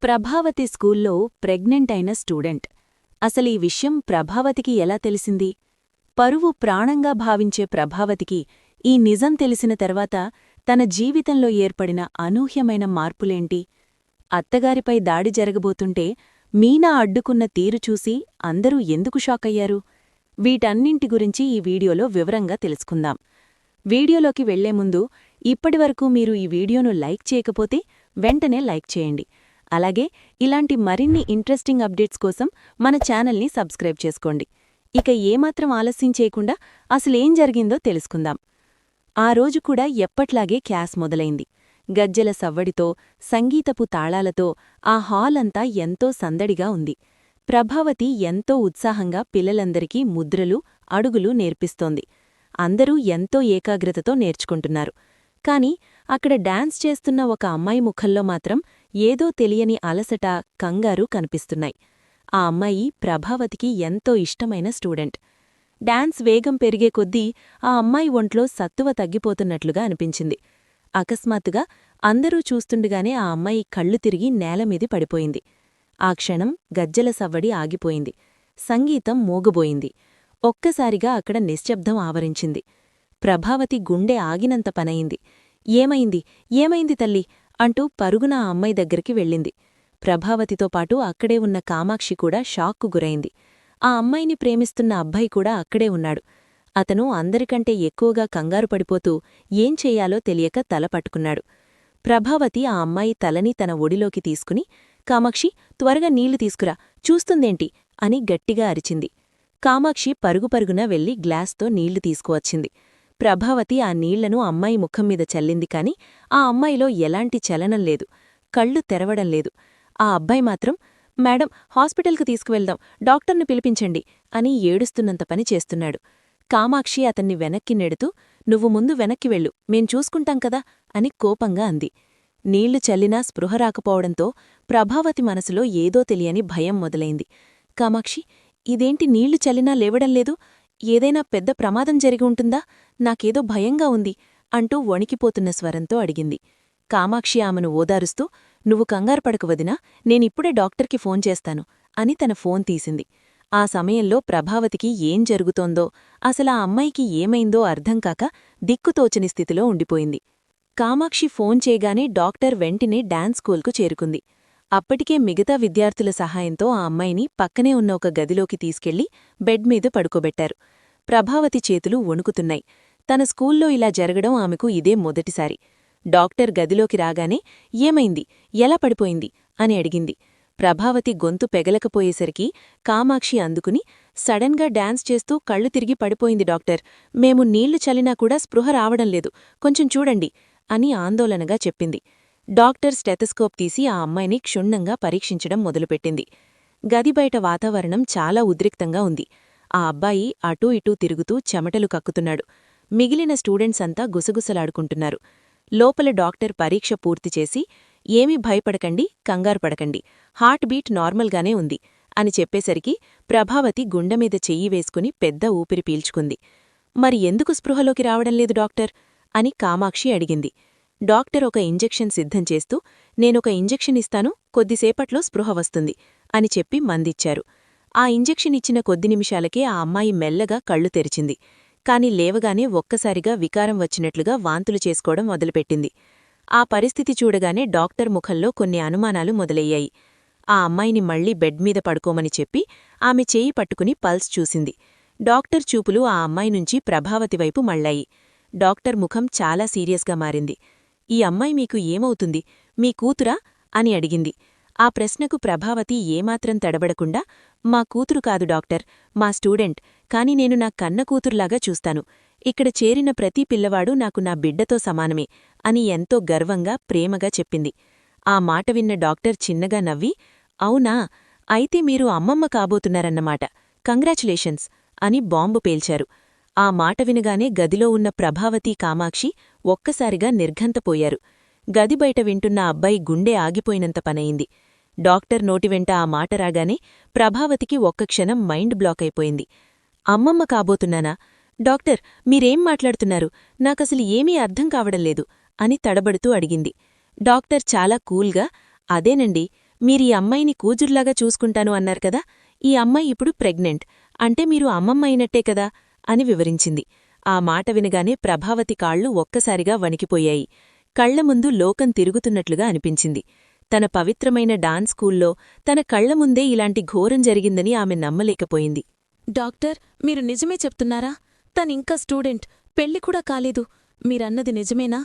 ప్రభావతి స్కూల్లో ప్రెగ్నెంట్ అయిన స్టూడెంట్. అసలీ విషయం ప్రభావతికి ఎలా తెలిసింది? పరువు ప్రాణంగా భావించే ప్రభావతికి ఈ నిజం తెలిసిన తర్వాత తన జీవితంలో ఏర్పడిన అనూహ్యమైన మార్పులేంటి? అత్తగారిపై దాడి జరగబోతుంటే మీనా అడ్డుకున్న తీరు చూసి అందరూ ఎందుకు షాకయ్యారు? వీటన్నింటి గురించి ఈ వీడియోలో వివరంగా తెలుసుకుందాం. వీడియోలోకి వెళ్లే ముందు ఇప్పటివరకు మీరు ఈ వీడియోను లైక్ చేయకపోతే వెంటనే లైక్ చేయండి. అలాగే ఇలాంటి మరిన్ని ఇంట్రెస్టింగ్ అప్డేట్స్ కోసం మన ఛానల్ని సబ్స్క్రైబ్ చేసుకోండి. ఇక ఏమాత్రం ఆలస్యం చేయకుండా అసలేం జరిగిందో తెలుసుకుందాం. ఆ రోజు కూడా ఎప్పట్లాగే క్లాస్ మొదలైంది. గజ్జెల సవ్వడితో, సంగీతపు తాళాలతో ఆ హాల్ అంతా ఎంతో సందడిగా ఉంది. ప్రభావతి ఎంతో ఉత్సాహంగా పిల్లలందరికీ ముద్రలు, అడుగులు నేర్పిస్తోంది. అందరూ ఎంతో ఏకాగ్రతతో నేర్చుకుంటున్నారు. కాని అక్కడ డాన్స్ చేస్తున్న ఒక అమ్మాయి ముఖంలో మాత్రం ఏదో తెలియని అలసట, కంగారు కనిపిస్తున్నాయి. ఆ అమ్మాయి ప్రభావతికి ఎంతో ఇష్టమైన స్టూడెంట్. డాన్స్ వేగం పెరిగే కొద్దీ ఆ అమ్మాయి ఒంట్లో సత్తువ తగ్గిపోతున్నట్లుగా అనిపించింది. అకస్మాత్తుగా అందరూ చూస్తుండగానే ఆ అమ్మాయి కళ్ళు తిరిగి నేలమీది పడిపోయింది. ఆ క్షణం గజ్జెల సవ్వడి ఆగిపోయింది. సంగీతం మోగబోయింది. ఒక్కసారిగా అక్కడ నిశ్శబ్దం ఆవరించింది. ప్రభావతి గుండె ఆగినంత పనయింది. ఏమైంది, ఏమైంది తల్లి అంటూ పరుగున ఆ అమ్మాయి దగ్గరికి వెళ్ళింది. ప్రభావతితో పాటు అక్కడే ఉన్న కామాక్షి కూడా షాక్కు గురైంది. ఆ అమ్మాయిని ప్రేమిస్తున్న అబ్బాయి కూడా అక్కడే ఉన్నాడు. అతను అందరికంటే ఎక్కువగా కంగారు పడిపోతూ ఏం చెయ్యాలో తెలియక తల పట్టుకున్నాడు. ప్రభావతి ఆ అమ్మాయి తలని తన ఒడిలోకి తీసుకుని, కామాక్షి, త్వరగా నీళ్లు తీసుకురా, చూస్తుందేంటి అని గట్టిగా అరిచింది. కామాక్షి పరుగుపరుగున వెళ్లి గ్లాస్తో నీళ్లు తీసుకువచ్చింది. ప్రభావతి ఆ నీళ్లను అమ్మాయి ముఖంమీద చల్లింది కాని ఆ అమ్మాయిలో ఎలాంటి చలనం లేదు, కళ్ళు తెరవడం లేదు. ఆ అబ్బాయి మాత్రం, మేడం, హాస్పిటల్కు తీసుకువెళ్దాం, డాక్టర్ను పిలిపించండి అని ఏడుస్తున్నంత పని చేస్తున్నాడు. కామాక్షి అతన్ని వెనక్కి నెడుతూ, నువ్వు ముందు వెనక్కి వెళ్ళు, మేం చూసుకుంటాం కదా అని కోపంగా అంది. నీళ్లు చల్లినా స్పృహ రాకపోవడంతో ప్రభావతి మనసులో ఏదో తెలియని భయం మొదలైంది. కామాక్షి, ఇదేంటి నీళ్లు చల్లినా లేవడంలేదు? ఏదైనా పెద్ద ప్రమాదం జరిగి ఉంటుందా? నాకేదో భయంగా ఉంది అంటూ వణికిపోతున్న స్వరంతో అడిగింది. కామాక్షి ఆమెను ఓదారుస్తూ, నువ్వు కంగారుపడకు వదినా, నేనిప్పుడే డాక్టర్కి ఫోన్ చేస్తాను అని తన ఫోన్ తీసింది. ఆ సమయంలో ప్రభావతికి ఏం జరుగుతోందో, అసలా అమ్మాయికి ఏమైందో అర్థంకాక దిక్కుతోచని స్థితిలో ఉండిపోయింది. కామాక్షి ఫోన్ చేయగానే డాక్టర్ వెంటనే డాన్స్ స్కూల్కు చేరుకుంది. అప్పటికే మిగతా విద్యార్థుల సహాయంతో ఆ అమ్మాయిని పక్కనే ఉన్న ఒక గదిలోకి తీసుకెళ్లి బెడ్ మీద పడుకోబెట్టారు. ప్రభావతి చేతులు వణుకుతున్నాయి. తన స్కూల్లో ఇలా జరగడం ఆమెకు ఇదే మొదటిసారి. డాక్టర్ గదిలోకి రాగానే ఏమైంది, ఎలా పడిపోయింది అని అడిగింది. ప్రభావతి గొంతు పెగలకపోయేసరికి కామాక్షి అందుకుని, సడన్గా డాన్స్ చేస్తూ కళ్ళు తిరిగి పడిపోయింది డాక్టర్, మేము నీళ్లు చల్లినా కూడా స్పృహ రావడంలేదు, కొంచెం చూడండి అని ఆందోళనగా చెప్పింది. డాక్టర్ స్టెథస్కోప్ తీసి ఆ అమ్మాయిని క్షుణ్ణంగా పరీక్షించడం మొదలుపెట్టింది. గది బయట వాతావరణం చాలా ఉద్రిక్తంగా ఉంది. ఆ అబ్బాయి అటూ ఇటూ తిరుగుతూ చెమటలు కక్కుతున్నాడు. మిగిలిన స్టూడెంట్స్ అంతా గుసగుసలాడుకుంటున్నారు. లోపల డాక్టర్ పరీక్ష పూర్తిచేసి, ఏమీ భయపడకండి, కంగారుపడకండి, హార్ట్ బీట్ నార్మల్గానే ఉంది అని చెప్పేసరికి ప్రభావతి గుండెమీద చెయ్యి వేసుకుని పెద్ద ఊపిరి పీల్చుకుంది. మరి ఎందుకు స్పృహలోకి రావడంలేదు డాక్టర్ అని కామాక్షి అడిగింది. డాక్టర్ ఒక ఇంజెక్షన్ సిద్ధం చేస్తూ, నేనొక ఇంజెక్షన్ ఇస్తాను, కొద్దిసేపట్లో స్పృహ వస్తుంది అని చెప్పి మందిచ్చారు. ఆ ఇంజెక్షన్ ఇచ్చిన కొద్ది నిమిషాలకే ఆ అమ్మాయి మెల్లగా కళ్ళు తెరిచింది. కాని లేవగానే ఒక్కసారిగా వికారం వచ్చినట్లుగా వాంతులు చేసుకోవడం మొదలుపెట్టింది. ఆ పరిస్థితి చూడగానే డాక్టర్ ముఖంలో కొన్ని అనుమానాలు మొదలయ్యాయి. ఆ అమ్మాయిని మళ్లీ బెడ్ మీద పడుకోమని చెప్పి ఆమె చేయి పట్టుకుని పల్స్ చూసింది. డాక్టర్ చూపులు ఆ అమ్మాయి నుంచి ప్రభావతి వైపు మళ్లాయి. డాక్టర్ ముఖం చాలా సీరియస్గా మారింది. ఈ అమ్మాయి మీకు ఏమవుతుంది, మీ కూతురా అని అడిగింది. ఆ ప్రశ్నకు ప్రభావతి ఏమాత్రం తడబడకుండా, మా కూతురు కాదు డాక్టర్, మా స్టూడెంట్, కాని నేను నా కన్న కూతురులాగా చూస్తాను. ఇక్కడ చేరిన ప్రతి పిల్లవాడు నాకు నా బిడ్డతో సమానమే అని ఎంతో గర్వంగా, ప్రేమగా చెప్పింది. ఆ మాట విన్న డాక్టర్ చిన్నగా నవ్వి, అవునా, అయితే మీరు అమ్మమ్మ కాబోతున్నారన్నమాట, కంగ్రాచులేషన్స్ అని బాంబు పేల్చారు. ఆ మాట వినగానే గదిలో ఉన్న ప్రభావతి, కామాక్షి ఒక్కసారిగా నిర్ఘంతపోయారు. గది బయట వింటున్న అబ్బాయి గుండె ఆగిపోయినంత పనయింది. డాక్టర్ నోటివెంట ఆ మాట రాగానే ప్రభావతికి ఒక్క క్షణం మైండ్ బ్లాక్ అయిపోయింది. అమ్మమ్మ కాబోతున్నానా? డాక్టర్, మీరేం మాట్లాడుతున్నారు? నాకసలు ఏమీ అర్థం కావడంలేదు అని తడబడుతూ అడిగింది. డాక్టర్ చాలా కూల్గా, అదేనండి, మీరీ అమ్మాయిని కూతుర్లాగా చూసుకుంటాను అన్నారు కదా, ఈ అమ్మాయి ఇప్పుడు ప్రెగ్నెంట్, అంటే మీరు అమ్మమ్మ అయినట్టే కదా అని వివరించింది. ఆ మాట వినగానే ప్రభావతి కాళ్ళు ఒక్కసారిగా వణికిపోయాయి. కళ్ల ముందు లోకం తిరుగుతున్నట్లుగా అనిపించింది. తన పవిత్రమైన డాన్స్ స్కూల్లో తన కళ్లముందే ఇలాంటి ఘోరం జరిగిందని ఆమె నమ్మలేకపోయింది. డాక్టర్, మీరు నిజమే చెప్తున్నారా? తనింకా స్టూడెంట్, పెళ్లికూడా కాలేదు. మీరన్నది నిజమేనా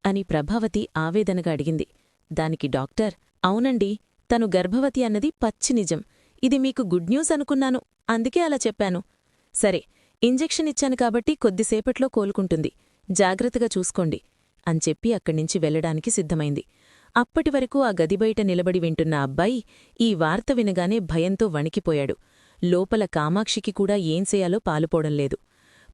అని ప్రభావతి ఆవేదనగా అడిగింది. దానికి డాక్టర్, అవునండి, తను గర్భవతి అన్నది పచ్చి నిజం. ఇది మీకు గుడ్ న్యూస్ అనుకున్నాను, అందుకే అలా చెప్పాను. సరే, ఇంజెక్షన్ ఇచ్చాను కాబట్టి కొద్దిసేపట్లో కోలుకుంటుంది, జాగ్రత్తగా చూసుకోండి అని చెప్పి అక్కడ్నించి వెళ్లడానికి సిద్ధమైంది. అప్పటివరకు ఆ గదిబయట నిలబడి వింటున్న అబ్బాయి ఈ వార్త వినగానే భయంతో వణికిపోయాడు. లోపల కామాక్షికి కూడా ఏం చేయాలో పాలుపోవడంలేదు.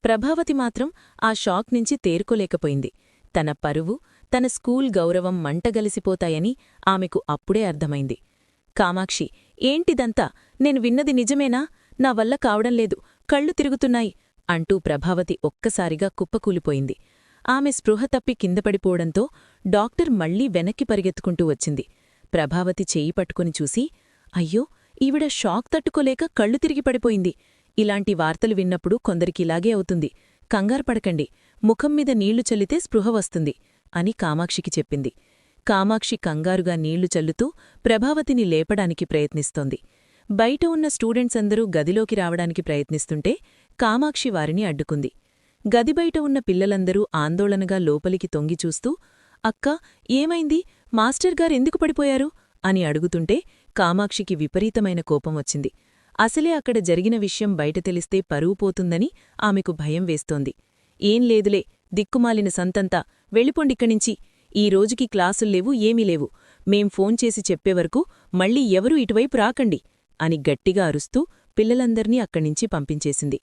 ప్రభావతి మాత్రం ఆ షాక్ నుంచి తేరుకోలేకపోయింది. తన పరువు, తన స్కూల్ గౌరవం మంటగలిసిపోతాయని ఆమెకు అప్పుడే అర్థమైంది. కామాక్షి, ఏంటిదంతా? నేను విన్నది నిజమేనా? నా వల్ల కావడంలేదు, కళ్ళు తిరుగుతున్నాయి అంటూ ప్రభావతి ఒక్కసారిగా కుప్పకూలిపోయింది. ఆమె స్పృహ తప్పి కిందపడిపోవడంతో డాక్టర్ మళ్లీ వెనక్కి పరిగెత్తుకుంటూ వచ్చింది. ప్రభావతి చెయ్యి పట్టుకుని చూసి, అయ్యో, ఈవిడ షాక్ తట్టుకోలేక కళ్ళు తిరిగి పడిపోయింది. ఇలాంటి వార్తలు విన్నప్పుడు కొందరికిలాగే అవుతుంది, కంగారుపడకండి, ముఖంమీద నీళ్లు చల్లితే స్పృహ వస్తుంది అని కామాక్షికి చెప్పింది. కామాక్షి కంగారుగా నీళ్లు చల్లుతూ ప్రభావతిని లేపడానికి ప్రయత్నిస్తోంది. బయట ఉన్న స్టూడెంట్స్ అందరూ గదిలోకి రావడానికి ప్రయత్నిస్తుంటే కామాక్షి వారిని అడ్డుకుంది. గదిబయట ఉన్న పిల్లలందరూ ఆందోళనగా లోపలికి తొంగిచూస్తూ, అక్కా, ఏమైంది? మాస్టర్గారెందుకు పడిపోయారు అని అడుగుతుంటే కామాక్షికి విపరీతమైన కోపం వచ్చింది. అసలే అక్కడ జరిగిన విషయం బయట తెలిస్తే పరువు పోతుందని ఆమెకు భయం వేస్తోంది. ఏం లేదులే, దిక్కుమాలిన సంతంతా, వెళ్ళిపోండిక్కణించి, ఈ రోజుకి క్లాసుల్లేవు, ఏమీ లేవు, మేం ఫోన్ చేసి చెప్పేవరకు మళ్ళీ ఎవరూ ఇటువైపు రాకండి అని గట్టిగా అరుస్తూ పిల్లలందర్నీ అక్కడ్నించి పంపించేసింది.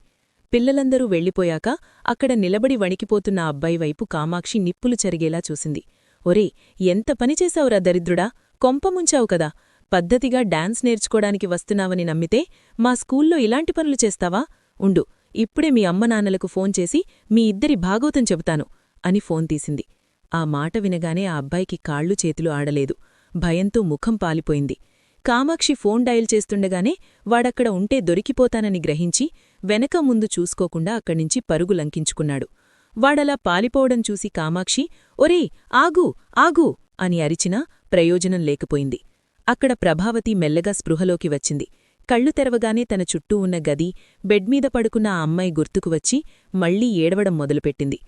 పిల్లలందరూ వెళ్ళిపోయాక అక్కడ నిలబడి వణికిపోతున్న అబ్బాయి వైపు కామాక్షి నిప్పులు చెరిగేలా చూసింది. ఒరే, ఎంత పనిచేశావురా దరిద్రుడా, కొంపముంచావు కదా, పద్ధతిగా డాన్స్ నేర్చుకోడానికి వస్తున్నావని నమ్మితే మా స్కూల్లో ఇలాంటి పనులు చేస్తావా? ఉండు, ఇప్పుడే మీ అమ్మనాన్నలకు ఫోన్ చేసి మీ ఇద్దరి భాగోతం చెబుతాను అని ఫోన్ తీసింది. ఆ మాట వినగానే ఆ అబ్బాయికి కాళ్ళు చేతులు ఆడలేదు. భయంతో ముఖం పాలిపోయింది. కామాక్షి ఫోన్ డయల్ చేస్తుండగానే వాడక్కడ ఉంటే దొరికిపోతానని గ్రహించి వెనక ముందు చూసుకోకుండా అక్కడ్నించి పరుగు లంకించుకున్నాడు. వాడలా పాలిపోవడం చూసి కామాక్షి, ఒరే, ఆగు ఆగు అని అరిచినా ప్రయోజనం లేకపోయింది. అక్కడ ప్రభావతి మెల్లగా స్పృహలోకి వచ్చింది. కళ్ళు తెరవగానే తన చుట్టూ ఉన్న గది, బెడ్మీద పడుకున్న ఆ అమ్మాయి గుర్తుకు వచ్చి మళ్లీ ఏడవడం మొదలుపెట్టింది.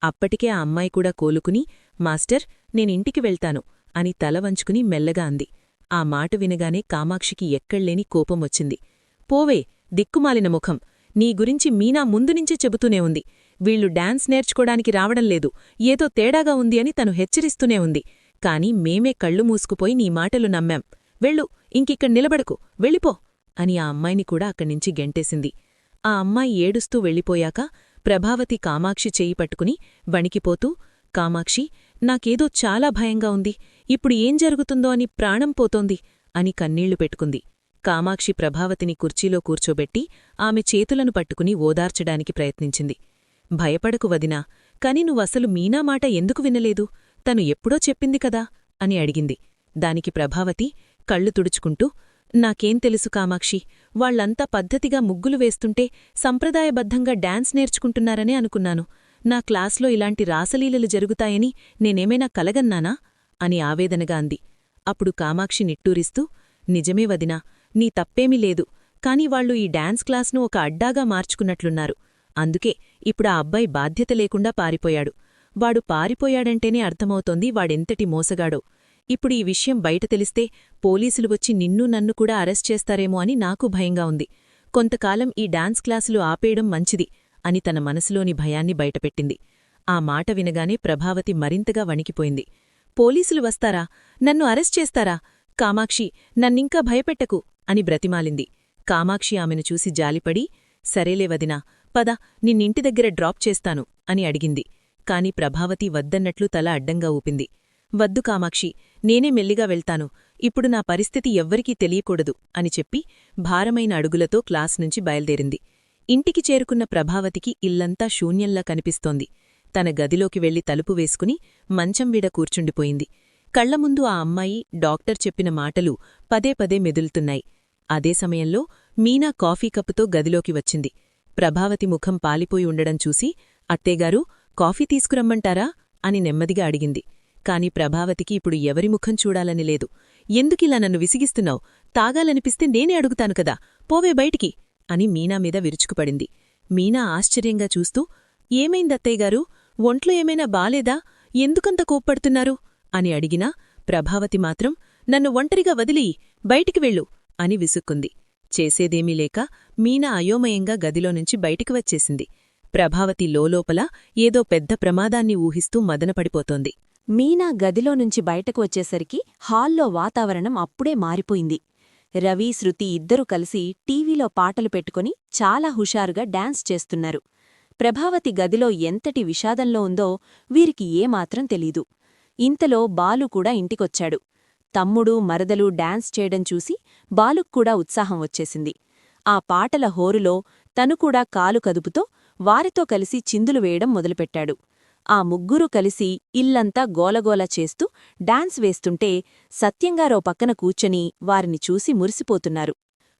అప్పటికే ఆ అమ్మాయి కూడా కోలుకుని, మాస్టర్, నేనింటికి వెళ్తాను అని తల వంచుకుని మెల్లగా అంది. ఆ మాట వినగానే కామాక్షికి ఎక్కడ్లేని కోపం వచ్చింది. పోవే, దిక్కుమాలిన ముఖం, నీ గురించి మీనా ముందునుంచే చెబుతూనే ఉంది. వీళ్లు డాన్స్ నేర్చుకోడానికి రావడంలేదు, ఏదో తేడాగా ఉంది అని తను హెచ్చరిస్తూనే ఉంది. కాని మేమే కళ్ళు మూసుకుపోయి నీ మాటలు నమ్మాం. వెళ్ళు, ఇంకిక్కడ నిలబడకు, వెళ్ళిపో అని ఆ అమ్మాయిని కూడా అక్కడ్నించి గెంటేసింది. ఆ అమ్మాయి ఏడుస్తూ వెళ్ళిపోయాక ప్రభావతి కామాక్షి చెయ్యి పట్టుకుని వణికిపోతూ, కామాక్షి, నాకేదో చాలా భయంగా ఉంది, ఇప్పుడు ఏం జరుగుతుందో అని ప్రాణం పోతోంది అని కన్నీళ్లు పెట్టుకుంది. కామాక్షి ప్రభావతిని కుర్చీలో కూర్చోబెట్టి ఆమె చేతులను పట్టుకుని ఓదార్చడానికి ప్రయత్నించింది. భయపడకు వదినా, కాని నువ్వసలు మీనా మాట ఎందుకు వినలేదు? తను ఎప్పుడో చెప్పింది కదా అని అడిగింది. దానికి ప్రభావతి కళ్ళు తుడుచుకుంటూ, నాకేం తెలుసు కామాక్షి, వాళ్లంతా పద్ధతిగా ముగ్గులు వేస్తుంటే సంప్రదాయబద్ధంగా డాన్స్ నేర్చుకుంటున్నారనే అనుకున్నాను. నా క్లాస్లో ఇలాంటి రాసలీలలు జరుగుతాయని నేనేమైనా కలగన్నానా అని ఆవేదనగా అంది. అప్పుడు కామాక్షి నిట్టూరిస్తూ, నిజమే వదినా, నీ తప్పేమీ లేదు, కాని వాళ్లు ఈ డాన్స్ క్లాస్ను ఒక అడ్డాగా మార్చుకున్నట్లున్నారు. అందుకే ఇప్పుడా అబ్బాయి బాధ్యత లేకుండా పారిపోయాడు. వాడు పారిపోయాడంటేనే అర్థమవుతోంది వాడెంతటి మోసగాడో. ఇప్పుడు ఈ విషయం బయట తెలిస్తే పోలీసులు వచ్చి నిన్నూ నన్ను కూడా అరెస్ట్ చేస్తారేమో అని నాకు భయంగా ఉంది. కొంతకాలం ఈ డాన్స్ క్లాసులు ఆపేయడం మంచిది అని తన మనసులోని భయాన్ని బయటపెట్టింది. ఆ మాట వినగానే ప్రభావతి మరింతగా వణికిపోయింది. పోలీసులు వస్తారా? నన్ను అరెస్ట్ చేస్తారా? కామాక్షి, నన్నింకా భయపెట్టకు అని బ్రతిమాలింది. కామాక్షి ఆమెను చూసి జాలిపడి, సరేలే వదినా, పద, నిన్నింటి దగ్గర డ్రాప్ చేస్తాను అని అడిగింది. కాని ప్రభావతి వద్దన్నట్లు తల అడ్డంగా ఊపింది. వద్దు కామాక్షి, నేనే మెల్లిగా వెళ్తాను, ఇప్పుడు నా పరిస్థితి ఎవ్వరికీ తెలియకూడదు అని చెప్పి భారమైన అడుగులతో క్లాస్ నుంచి బయల్దేరింది. ఇంటికి చేరుకున్న ప్రభావతికి ఇల్లంతా శూన్యంలా కనిపిస్తోంది. తన గదిలోకి వెళ్లి తలుపు వేసుకుని మంచం వీడ కూర్చుండిపోయింది. కళ్లముందు ఆ అమ్మాయి డాక్టర్ చెప్పిన మాటలు పదే పదే మెదులుతున్నాయి. అదే సమయంలో మీనా కాఫీ కప్పుతో గదిలోకి వచ్చింది. ప్రభావతి ముఖం పాలిపోయి ఉండడం చూసి, అత్తేగారు, కాఫీ తీసుకురమ్మంటారా అని నెమ్మదిగా అడిగింది. కాని ప్రభావతికి ఇప్పుడు ఎవరి ముఖం చూడాలని లేదు. ఎందుకిలా నన్ను విసిగిస్తున్నావు? తాగాలనిపిస్తే నేనే అడుగుతాను కదా, పోవే బయటికి అని మీనా మీద విరుచుకుపడింది. మీనా ఆశ్చర్యంగా చూస్తూ, ఏమైందత్తయ్యగారు, ఒంట్లో ఏమైనా బాలేదా, ఎందుకంత కోప్పడుతున్నారు అని అడిగినా ప్రభావతి మాత్రం, నన్ను ఒంటరిగా వదిలియి, బయటికి వెళ్ళు అని విసుక్కుంది. చేసేదేమీ లేక మీనా అయోమయంగా గదిలోనుంచి బయటికి వచ్చేసింది. ప్రభావతి లోలోపల ఏదో పెద్ద ప్రమాదాన్ని ఊహిస్తూ మదనపడిపోతోంది. మీనా గదిలో నుంచి బయటకు వచ్చేసరికి హాల్లో వాతావరణం అప్పుడే మారిపోయింది. రవి, శృతి ఇద్దరూ కలిసి టీవీలో పాటలు పెట్టుకుని చాలా హుషారుగా డాన్స్ చేస్తున్నారు. ప్రభావతి గదిలో ఎంతటి విషాదంలో ఉందో వీరికి ఏమాత్రం తెలీదు. ఇంతలో బాలు కూడా ఇంటికొచ్చాడు. తమ్ముడు, మరదలు డాన్స్ చేయడం చూసి బాలుక్కూడా ఉత్సాహం వచ్చేసింది. ఆ పాటల హోరులో తను కూడా కాలు కదుపుతో వారితో కలిసి చిందులు వేయడం మొదలుపెట్టాడు. ఆ ముగ్గురూ కలిసి ఇల్లంతా గోలగోల చేస్తూ డాన్స్ వేస్తుంటే సత్యంగారో పక్కన కూర్చొని వారిని చూసి మురిసిపోతున్నారు.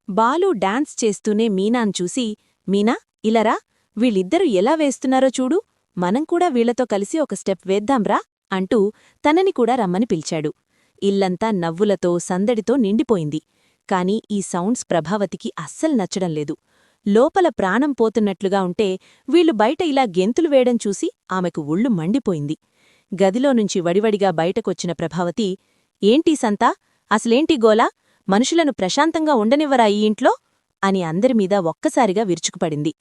బాలు డాన్స్ చేస్తూనే మీనాన్ చూసి, మీనా, ఇలరా, వీళ్ళిద్దరూ ఎలా వేస్తున్నారో చూడు, మనం కూడా వీళ్లతో కలిసి ఒక స్టెప్ వేద్దాంరా అంటూ తనని కూడా రమ్మని పిలిచాడు. ఇల్లంతా నవ్వులతో సందడితో నిండిపోయింది. కాని ఈ సౌండ్స్ ప్రభావతికి అస్సలు నచ్చడం లేదు. లోపల ప్రాణం పోతున్నట్లుగా ఉంటే వీళ్లు బయట ఇలా గెంతులు వేయడం చూసి ఆమెకు ఒళ్ళు మండిపోయింది. గదిలోనుంచి వడివడిగా బయటకొచ్చిన ప్రభావతి, ఏంటీ సంతా, అసలేంటి గోలా, మనుషులను ప్రశాంతంగా ఉండనివ్వరా ఈ ఇంట్లో అని అందరిమీద ఒక్కసారిగా విరుచుకుపడింది.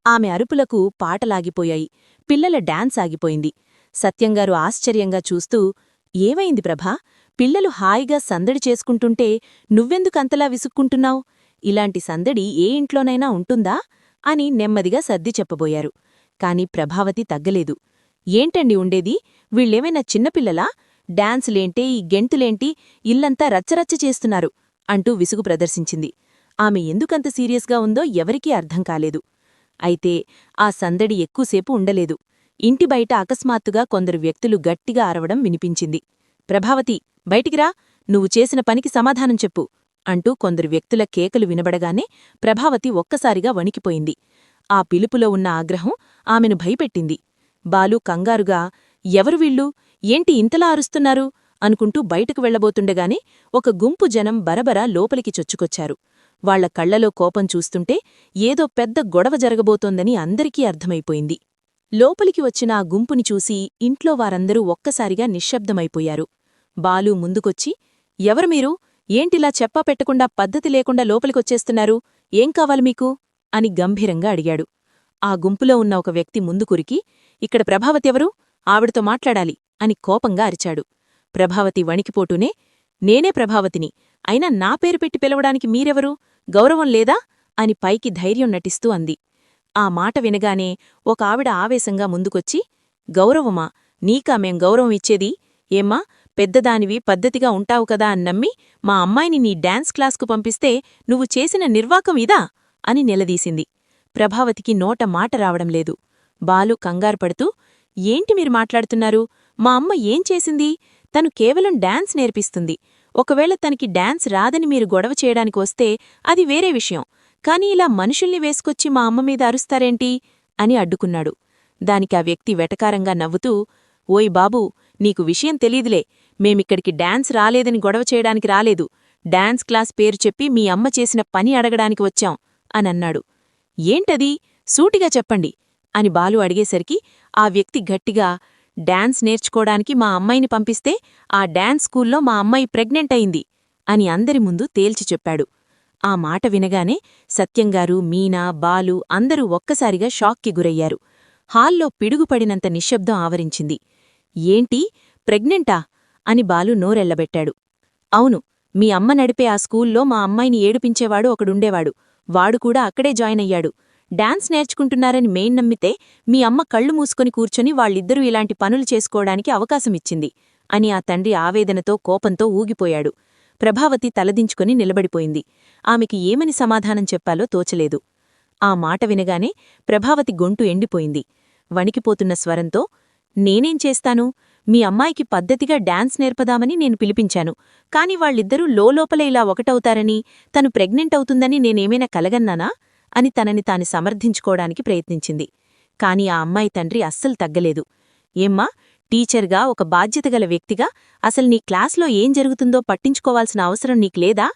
ఆమె అరుపులకు పాటలాగిపోయాయి. పిల్లల డాన్స్ ఆగిపోయింది. సత్యంగారు ఆశ్చర్యంగా చూస్తూ, ఏమైంది ప్రభా, పిల్లలు హాయిగా సందడి చేసుకుంటుంటే నువ్వెందుకంతలా విసుక్కుంటున్నావు? ఇలాంటి సందడి ఏ ఇంట్లోనైనా ఉంటుందా అని నెమ్మదిగా సర్ది చెప్పబోయారు. కాని ప్రభావతి తగ్గలేదు. ఏంటండి ఉండేది, వీళ్ళేమైనా చిన్నపిల్లలా? డాన్సులేంటే, ఈ గెంతులేంటి, ఇల్లంతా రచ్చరచ్చ చేస్తున్నారు అంటూ విసుగు ప్రదర్శించింది. ఆమె ఎందుకంత సీరియస్గా ఉందో ఎవరికీ అర్థం కాలేదు. అయితే ఆ సందడి ఎక్కువసేపు ఉండలేదు. ఇంటి బయట అకస్మాత్తుగా కొందరు వ్యక్తులు గట్టిగా అరవడం వినిపించింది. ప్రభావతి, బయటికిరా, నువ్వు చేసిన పనికి సమాధానం చెప్పు అంటూ కొందరు వ్యక్తుల కేకలు వినబడగానే ప్రభావతి ఒక్కసారిగా వణికిపోయింది. ఆ పిలుపులో ఉన్న ఆగ్రహం ఆమెను భయపెట్టింది. బాలు కంగారుగా, ఎవరు వీళ్ళు, ఏంటి ఇంతలా అరుస్తున్నారు అనుకుంటూ బయటకు వెళ్లబోతుండగానే ఒక గుంపు జనం బరబరా లోపలికి చొచ్చుకొచ్చారు. వాళ్ల కళ్లలో కోపం చూస్తుంటే ఏదో పెద్ద గొడవ జరగబోతోందని అందరికీ అర్థమైపోయింది. లోపలికి వచ్చిన ఆ గుంపుని చూసి ఇంట్లో వారందరూ ఒక్కసారిగా నిశ్శబ్దమైపోయారు. బాలు ముందుకొచ్చి, ఎవరు మీరు, ఏంటిలా చెప్పా పెట్టకుండా పద్ధతి లేకుండా లోపలికొచ్చేస్తున్నారు, ఏం కావాలి మీకు అని గంభీరంగా అడిగాడు. ఆ గుంపులో ఉన్న ఒక వ్యక్తి ముందుకురికి, ఇక్కడ ప్రభావతి ఎవరు, ఆవిడతో మాట్లాడాలి అని కోపంగా అరిచాడు. ప్రభావతి వణికిపోతూనే, నేనే ప్రభావతిని, అయినా నా పేరు పెట్టి పిలవడానికి మీరెవరు, గౌరవం లేదా అని పైకి ధైర్యం నటిస్తూ అంది. ఆ మాట వినగానే ఒక ఆవిడ ఆవేశంగా ముందుకొచ్చి, గౌరవమా, నీకా మేం గౌరవం ఇచ్చేది, ఏమ్మా, పెద్దదానివి పద్ధతిగా ఉంటావు కదా అని నమ్మి మా అమ్మాయిని నీ డాన్స్ క్లాస్కు పంపిస్తే నువ్వు చేసిన నిర్వాకం ఇదా అని నిలదీసింది. ప్రభావతికి నోట మాట రావడం లేదు. బాలు కంగారుపడుతూ, ఏంటి మీరు మాట్లాడుతున్నారు, మా అమ్మ ఏం చేసింది, తను కేవలం డాన్స్ నేర్పిస్తుంది, ఒకవేళ తనకి డాన్స్ రాదని మీరు గొడవ చేయడానికి వస్తే అది వేరే విషయం, కాని ఇలా మనుషుల్ని వేసుకొచ్చి మా అమ్మ మీద అరుస్తారేంటి అని అడ్డుకున్నాడు. దానికి ఆ వ్యక్తి వెటకారంగా నవ్వుతూ, ఓయ్ బాబూ, నీకు విషయం తెలీదులే, మేమిక్కడికి డాన్స్ రాలేదని గొడవ చేయడానికి రాలేదు, డాన్స్ క్లాస్ పేరు చెప్పి మీ అమ్మ చేసిన పని అడగడానికి వచ్చాం అనన్నాడు. ఏంటది, సూటిగా చెప్పండి అని బాలు అడిగేసరికి ఆ వ్యక్తి గట్టిగా, డాన్స్ నేర్చుకోడానికి మా అమ్మాయిని పంపిస్తే ఆ డాన్స్ స్కూల్లో మా అమ్మాయి ప్రెగ్నెంట్ అయింది అని అందరి ముందు తేల్చి చెప్పాడు. ఆ మాట వినగానే సత్యంగారు, మీనా, బాలు అందరూ ఒక్కసారిగా షాక్కి గురయ్యారు. హాల్లో పిడుగుపడినంత నిశ్శబ్దం ఆవరించింది. ఏంటి, ప్రెగ్నెంటా అని బాలు నోరెళ్లబెట్టాడు. అవును, మీ అమ్మ నడిపే ఆ స్కూల్లో మా అమ్మాయిని ఏడుపించేవాడు ఒకడుండేవాడు, వాడు కూడా అక్కడే జాయిన్ అయ్యాడు. డాన్స్ నేర్చుకుంటున్నారని మేం నమ్మితే మీ అమ్మ కళ్ళు మూసుకొని కూర్చొని వాళ్ళిద్దరూ ఇలాంటి పనులు చేసుకోవడానికి అవకాశమిచ్చింది అని ఆ తండ్రి ఆవేదనతో కోపంతో ఊగిపోయాడు. ప్రభావతి తలదించుకొని నిలబడిపోయింది. ఆమెకి ఏమని సమాధానం చెప్పాలో తోచలేదు. ఆ మాట వినగానే ప్రభావతి గొంతు ఎండిపోయింది. వణికిపోతున్న స్వరంతో, నేనేం చేస్తాను, మీ అమ్మాయికి పద్ధతిగా డాన్స్ నేర్పదామని నేను పిలిపించాను. కాని వాళ్ళిద్దరూ లోలోపల ఇలా ఒకటవుతారని, తను ప్రెగ్నెంట్ అవుతుందని నేనేమైనా కలగన్నానా అని తనని తాను సమర్థించుకోవడానికి ప్రయత్నించింది. కాని ఆ అమ్మాయి తండ్రి అస్సలు తగ్గలేదు. ఏమ్మా, టీచర్గా ఒక బాధ్యతగల వ్యక్తిగా అసలు నీ క్లాస్లో ఏం జరుగుతుందో పట్టించుకోవాల్సిన అవసరం నీకులేదా?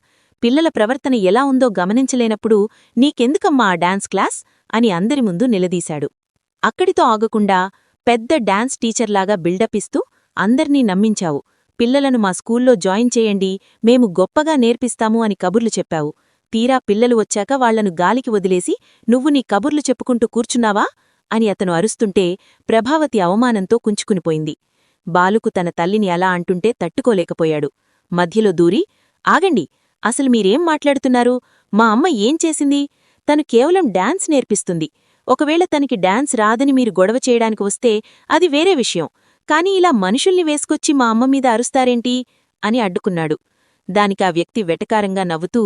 పిల్లల ప్రవర్తన ఎలా ఉందో గమనించలేనప్పుడు నీకెందుకమ్మా ఆ డాన్స్ క్లాస్ అని అందరి ముందు నిలదీశాడు. అక్కడితో ఆగకుండా పెద్ద డాన్స్ టీచర్లాగా బిల్డప్ ఇస్తూ అందర్నీ నమ్మించావు. పిల్లలను మా స్కూల్లో జాయిన్ చేయండి, మేము గొప్పగా నేర్పిస్తాము అని కబుర్లు చెప్పావు. తీరా పిల్లలు వచ్చాక వాళ్లను గాలికి వదిలేసి నువ్వు నీ కబుర్లు చెప్పుకుంటూ కూర్చున్నావా అని అతను అరుస్తుంటే ప్రభావతి అవమానంతో కుంచుకునిపోయింది. బాలుకు తన తల్లిని అలా అంటుంటే తట్టుకోలేకపోయాడు. మధ్యలో దూరి, ఆగండి, అసలు మీరేం మాట్లాడుతున్నారు? మా అమ్మ ఏం చేసింది? తను కేవలం డాన్స్ నేర్పిస్తుంది. ఒకవేళ తనకి డాన్స్ రాదని మీరు గొడవ చేయడానికి వస్తే అది వేరే విషయం. కాని ఇలా మనుషుల్ని వేసుకొచ్చి మా అమ్మ మీద అరుస్తారేంటి అని అడ్డుకున్నాడు. దానికా వ్యక్తి వెటకారంగా నవ్వుతూ,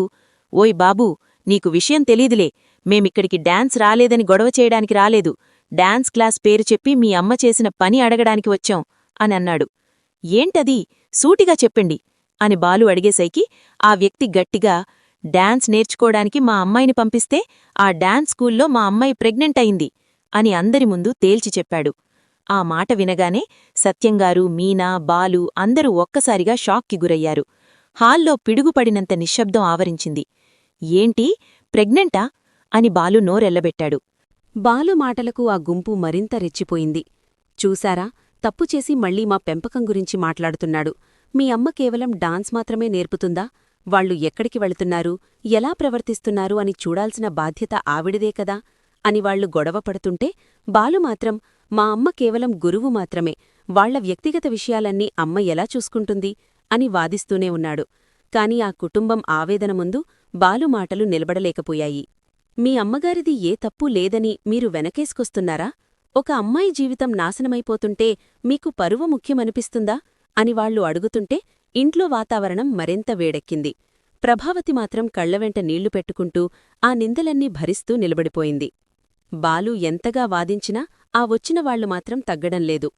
ఓయ్ బాబూ, నీకు విషయం తెలీదులే. మేమిక్కడికి డాన్స్ రాలేదని గొడవ చేయడానికి రాలేదు. డాన్స్ క్లాస్ పేరు చెప్పి మీ అమ్మ చేసిన పని అడగడానికి వచ్చాం అని అన్నాడు. ఏంటది? సూటిగా చెప్పండి అని బాలు అడిగేసైకి ఆ వ్యక్తి గట్టిగా, డాన్స్ నేర్చుకోడానికి మా అమ్మాయిని పంపిస్తే ఆ డాన్స్ స్కూల్లో మా అమ్మాయి ప్రెగ్నెంట్ అయింది అని అందరి ముందు తేల్చి చెప్పాడు. ఆ మాట వినగానే సత్యంగారు, మీనా, బాలు అందరూ ఒక్కసారిగా షాక్కి గురయ్యారు. హాల్లో పిడుగుపడినంత నిశ్శబ్దం ఆవరించింది. ఏంటి, ప్రెగ్నెంటా అని బాలు నోరెల్లబెట్టాడు. బాలు మాటలకు ఆ గుంపు మరింత రెచ్చిపోయింది. చూశారా, తప్పుచేసి మళ్లీ మా పెంపకం గురించి మాట్లాడుతున్నాడు. మీ అమ్మ కేవలం డాన్స్ మాత్రమే నేర్పుతుందా? వాళ్లు ఎక్కడికి వెళుతున్నారు, ఎలా ప్రవర్తిస్తున్నారు అని చూడాల్సిన బాధ్యత ఆవిడిదే కదా అని వాళ్లు గొడవపడుతుంటే బాలు మాత్రం మా అమ్మ కేవలం గురువు మాత్రమే, వాళ్ల వ్యక్తిగత విషయాలన్నీ అమ్మ ఎలా చూసుకుంటుంది అని వాదిస్తూనే ఉన్నాడు. కాని ఆ కుటుంబం ఆవేదన ముందు బాలు మాటలు నిలబడలేకపోయాయి. మీ అమ్మగారిది ఏ తప్పూ లేదని మీరు వెనకేసుకొస్తున్నారా? ఒక అమ్మాయి జీవితం నాశనమైపోతుంటే మీకు పరువు ముఖ్యమనిపిస్తుందా అని వాళ్లు అడుగుతుంటే ఇంట్లో వాతావరణం మరింత వేడెక్కింది. ప్రభావతి మాత్రం కళ్లవెంట నీళ్లు పెట్టుకుంటూ ఆ నిందలన్నీ భరిస్తూ నిలబడిపోయింది. బాలు ఎంతగా వాదించినా ఆ వచ్చినవాళ్లు మాత్రం తగ్గడంలేదు.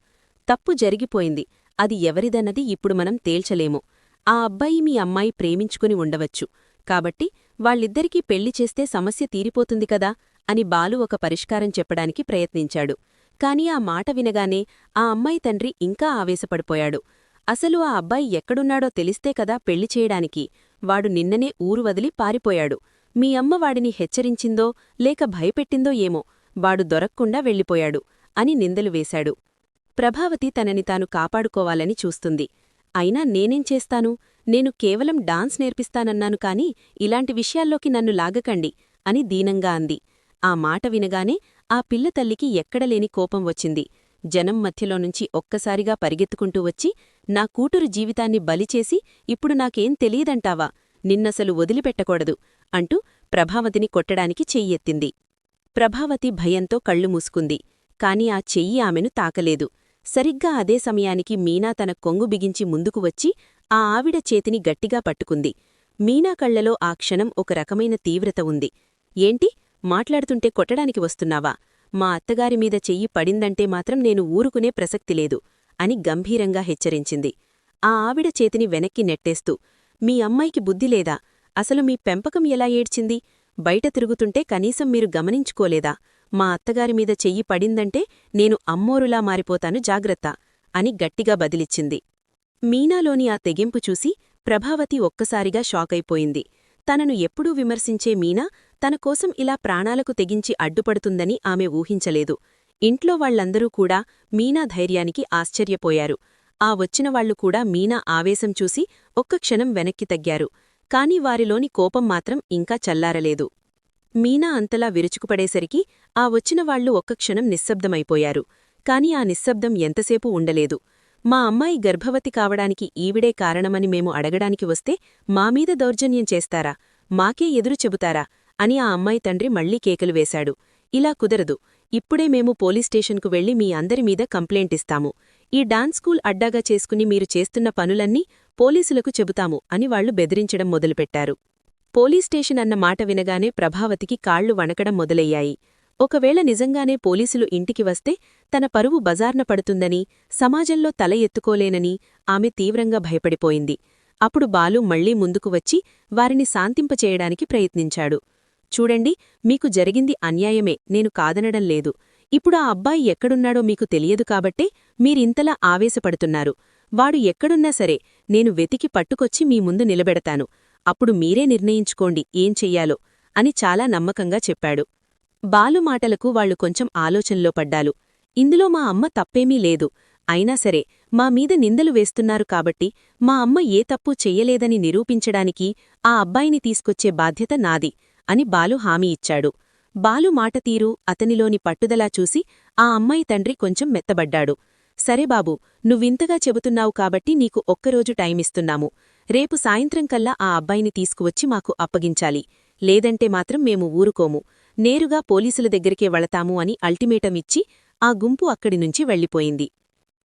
తప్పు జరిగిపోయింది, అది ఎవరిదన్నది ఇప్పుడు మనం తేల్చలేము. ఆ అబ్బాయి మీ అమ్మాయి ప్రేమించుకుని ఉండవచ్చు, కాబట్టి వాళ్ళిద్దరికీ పెళ్లి చేస్తే సమస్య తీరిపోతుంది కదా అని బాలు ఒక పరిష్కారం చెప్పడానికి ప్రయత్నించాడు. కాని ఆ మాట వినగానే ఆ అమ్మాయి తండ్రి ఇంకా ఆవేశపడిపోయాడు. అసలు ఆ అబ్బాయి ఎక్కడున్నాడో తెలిస్తే కదా పెళ్లి చేయడానికి. వాడు నిన్ననే ఊరు వదిలి పారిపోయాడు. మీ అమ్మ వాడిని హెచ్చరించిందో లేక భయపెట్టిందో ఏమో, వాడు దొరక్కుండా వెళ్ళిపోయాడు అని నిందలు వేశాడు. ప్రభావతి తనని తాను కాపాడుకోవాలని చూస్తుంది. అయినా నేనేం చేస్తాను? నేను కేవలం డాన్స్ నేర్పిస్తానన్నాను కాని ఇలాంటి విషయాల్లోకి నన్ను లాగకండి అని దీనంగా అంది. ఆ మాట వినగానే ఆ పిల్ల తల్లికి ఎక్కడలేని కోపం వచ్చింది. జనం మధ్యలోనుంచి ఒక్కసారిగా పరిగెత్తుకుంటూ వచ్చి, నా కూతురు జీవితాన్ని బలిచేసి ఇప్పుడు నాకేం తెలియదంటావా? నిన్నసలు వదిలిపెట్టకూడదు అంటూ ప్రభావతిని కొట్టడానికి చెయ్యెత్తింది. ప్రభావతి భయంతో కళ్ళు మూసుకుంది. కాని ఆ చెయ్యి ఆమెను తాకలేదు. సరిగ్గా అదే సమయానికి మీనా తన కొంగు బిగించి ముందుకు వచ్చి ఆ ఆవిడ చేతిని గట్టిగా పట్టుకుంది. మీనా కళ్లలో ఆ క్షణం ఒక రకమైన తీవ్రత ఉంది. ఏంటి, మాట్లాడుతుంటే కొట్టడానికి వస్తున్నావా? మా అత్తగారిమీద చెయ్యి పడిందంటే మాత్రం నేను ఊరుకునే ప్రసక్తిలేదు అని గంభీరంగా హెచ్చరించింది. ఆ ఆవిడ చేతిని వెనక్కి నెట్టేస్తూ, మీ అమ్మాయికి బుద్ధిలేదా? అసలు మీ పెంపకం ఎలా ఏడ్చింది? బయట తిరుగుతుంటే కనీసం మీరు గమనించుకోలేదా? మా అత్తగారిమీద చెయ్యి పడిందంటే నేను అమ్మోరులా మారిపోతాను, జాగ్రత్త అని గట్టిగా బదిలిచ్చింది. మీనాలోని ఆ తెగింపు చూసి ప్రభావతి ఒక్కసారిగా షాకైపోయింది. తనను ఎప్పుడూ విమర్శించే మీనా తనకోసం ఇలా ప్రాణాలకు తెగించి అడ్డుపడుతుందని ఆమె ఊహించలేదు. ఇంట్లో వాళ్లందరూ కూడా మీనా ధైర్యానికి ఆశ్చర్యపోయారు. ఆ వచ్చినవాళ్లు కూడా మీనా ఆవేశం చూసి ఒక్క క్షణం వెనక్కి తగ్గారు. కాని వారిలోని కోపం మాత్రం ఇంకా చల్లారలేదు. మీనా అంతలా విరుచుకుపడేసరికి ఆ వచ్చినవాళ్లు ఒక్క క్షణం నిశ్శబ్దమైపోయారు. కాని ఆ నిశ్శబ్దం ఎంతసేపు ఉండలేదు. మా అమ్మాయి గర్భవతి కావడానికి ఈవిడే కారణమని మేము అడగడానికి వస్తే మామీద దౌర్జన్యం చేస్తారా? మాకే ఎదురు చెబుతారా అని ఆ అమ్మాయి తండ్రి మళ్లీ కేకలు వేశాడు. ఇలా కుదరదు, ఇప్పుడే మేము పోలీస్ స్టేషన్కు వెళ్లి మీ అందరిమీద కంప్లైంట్ ఇస్తాము. ఈ డాన్స్ స్కూల్ అడ్డాగా చేసుకుని మీరు చేస్తున్న పనులన్నీ పోలీసులకు చెబుతాము అని వాళ్లు బెదిరించడం మొదలుపెట్టారు. పోలీస్ స్టేషన్ అన్న మాట వినగానే ప్రభావతికి కాళ్లు వణకడం మొదలయ్యాయి. ఒకవేళ నిజంగానే పోలీసులు ఇంటికి వస్తే తన పరువు బజార్న పడుతుందని, సమాజంలో తల ఎత్తుకోలేనని ఆమె తీవ్రంగా భయపడిపోయింది. అప్పుడు బాలు మళ్లీ ముందుకు వచ్చి వారిని శాంతింపచేయడానికి ప్రయత్నించాడు. చూడండి, మీకు జరిగింది అన్యాయమే, నేను కాదనడం లేదు. ఇప్పుడు ఆ అబ్బాయి ఎక్కడున్నాడో మీకు తెలియదు కాబట్టే మీరింతలా ఆవేశపడుతున్నారు. వాడు ఎక్కడున్నా సరే నేను వెతికి పట్టుకొచ్చి మీ ముందు నిలబెడతాను. అప్పుడు మీరే నిర్ణయించుకోండి ఏం చెయ్యాలో అని చాలా నమ్మకంగా చెప్పాడు. బాలు మాటలకు వాళ్లు కొంచెం ఆలోచనలో పడ్డాలు. ఇందులో మా అమ్మ తప్పేమీ లేదు. అయినా సరే మా మీద నిందలు వేస్తున్నారు కాబట్టి మా అమ్మ ఏ తప్పూ చెయ్యలేదని నిరూపించడానికి ఆ అబ్బాయిని తీసుకొచ్చే బాధ్యత నాది అని బాలు హామీ ఇచ్చాడు. బాలు మాటతీరు, అతనిలోని పట్టుదలా చూసి ఆ అమ్మాయి తండ్రి కొంచెం మెత్తబడ్డాడు. సరే బాబూ, నువ్వింతగా చెబుతున్నావు కాబట్టి నీకు ఒక్కరోజు టైమిస్తున్నాము. రేపు సాయంత్రంకల్లా ఆ అబ్బాయిని తీసుకువచ్చి మాకు అప్పగించాలి. లేదంటే మాత్రం మేము ఊరుకోము. నేరుగా పోలీసుల దగ్గరికే వెళతాము అని అల్టిమేటం ఇచ్చి ఆ గుంపు అక్కడి నుంచి వెళ్ళిపోయింది.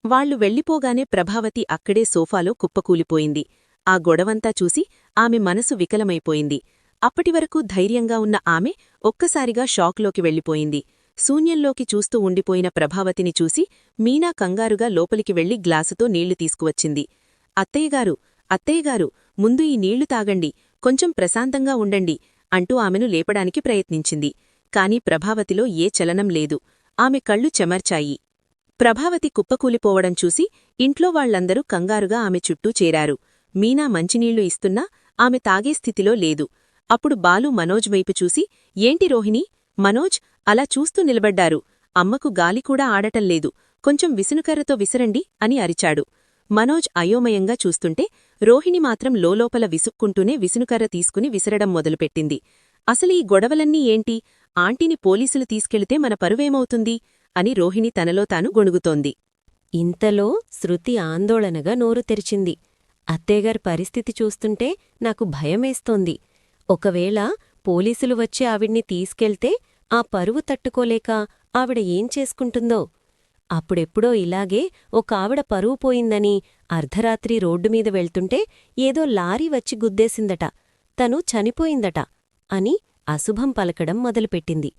వాళ్లు వెళ్ళిపోగానే ప్రభావతి అక్కడే సోఫాలో కుప్పకూలిపోయింది. ఆ గొడవంతా చూసి ఆమె మనసు వికలమైపోయింది. అప్పటివరకు ధైర్యంగా ఉన్న ఆమె ఒక్కసారిగా షాక్లోకి వెళ్ళిపోయింది. శూన్యంలోకి చూస్తూ ఉండిపోయిన ప్రభావతిని చూసి మీనా కంగారుగా లోపలికి వెళ్లి గ్లాసుతో నీళ్లు తీసుకువచ్చింది. అత్తయ్యగారు, అత్తయ్యగారు, ముందు ఈ నీళ్లు తాగండి, కొంచెం ప్రశాంతంగా ఉండండి అంటూ ఆమెను లేపడానికి ప్రయత్నించింది. కాని ప్రభావతిలో ఏ చలనం లేదు. ఆమె కళ్ళు చెమర్చాయి. ప్రభావతి కుప్పకూలిపోవడం చూసి ఇంట్లో వాళ్లందరూ కంగారుగా ఆమె చుట్టూ చేరారు. మీనా మంచినీళ్లు ఇస్తున్నా ఆమె తాగే స్థితిలో లేదు. అప్పుడు బాలు మనోజ్ వైపు చూసి, ఏంటి రోహిణీ, మనోజ్ అలా చూస్తూ నిలబడ్డారు? అమ్మకు గాలికూడా ఆడటంలేదు. కొంచెం విసునుకర్రతో విసరండి అని అరిచాడు. మనోజ్ అయోమయంగా చూస్తుంటే రోహిణి మాత్రం లోలోపల విసుక్కుంటూనే విసునుకర్ర తీసుకుని విసరడం మొదలుపెట్టింది. అసలు ఈ గొడవలన్నీ ఏంటి? ఆంటీని పోలీసులు తీసుకెళితే మన పరువేమవుతుంది అని రోహిణి తనలో తాను గొణుగుతోంది. ఇంతలో శృతి ఆందోళనగా నోరు తెరిచింది. అత్తయ్యగారి పరిస్థితి చూస్తుంటే నాకు భయమేస్తోంది. ఒకవేళ పోలీసులు వచ్చి ఆవిడ్ని తీసుకెళ్తే ఆ పరువు తట్టుకోలేక ఆవిడ ఏం చేసుకుంటుందో? అప్పుడెప్పుడో ఇలాగే ఒక ఆవిడ పరువు పోయిందని అర్ధరాత్రి రోడ్డుమీద వెళ్తుంటే ఏదో లారీ వచ్చి గుద్దేసిందట, తను చనిపోయిందట అని అశుభం పలకడం మొదలుపెట్టింది.